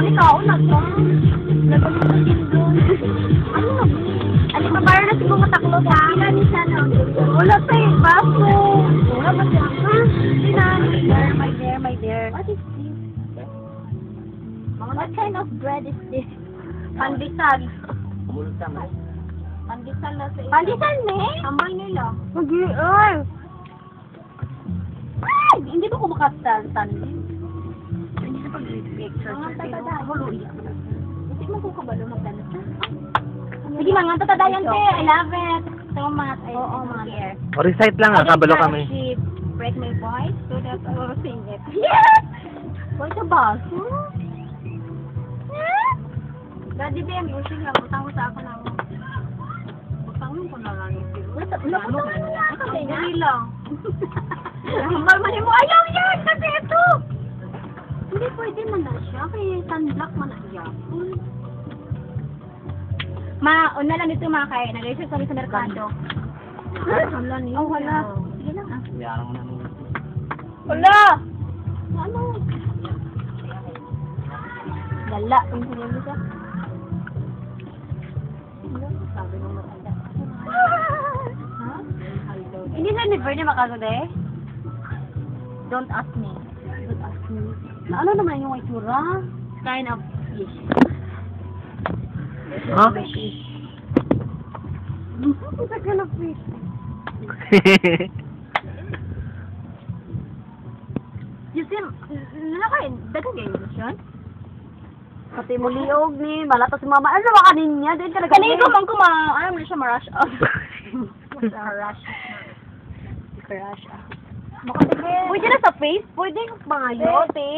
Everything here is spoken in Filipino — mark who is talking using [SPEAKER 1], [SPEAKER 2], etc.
[SPEAKER 1] Balik ako, nagpapagin doon. Ano na? Ano pa, parang na siguro mataklo ka. Kani sana. Wala pa eh, baso. Wala ba siya? Ha? My dear. What is this? What kind of bread is this? Pandesal. Pandesal na sa iyo. Pandesal, ne? Tambay nila. Ay! Ay! Hindi ba kumakatan? Hindi na pag-picture. Hindi mo kung kabalo magdalas. Sige, mga tatadayan, te. I love it. So much. Oo, mga.
[SPEAKER 2] Recite lang kabalo kami.
[SPEAKER 1] Break my voice so that I will sing it. Yes! What's the boss? Daddy Ben, using lang. Utang mo sa ako ng... Utang mo ko na lang yung piro. Ano? Dali lang. Magmali mo, ayaw yan! Kasi ito! Hindi pwede man na siya. Kaya sunblock man na siya. Una lang dito mga kaya. Nag-research kami sa merkado. Wala niyo. Oh, wala. Sige lang ah.
[SPEAKER 2] Yarang na nung...
[SPEAKER 1] Wala! Ano? Lala. Kung sino mo siya. Sabi mo matanda. Ha? Hindi sa liver niya makagode? Don't ask me. Don't ask me. Na ano naman yung itsura? Kind of fish.
[SPEAKER 2] Huh?
[SPEAKER 1] Fish. It's a kind of fish. You see, nalakain, dagang kayo yun? Pati mo liog ni, malata si mama. Ano ba kanin niya? Doon ka nagkain. Kanino man ko ayaw mo siya ma-rush off. Ma-rush. Ma-rush off. Pwede na sa face? Pwede mga yote.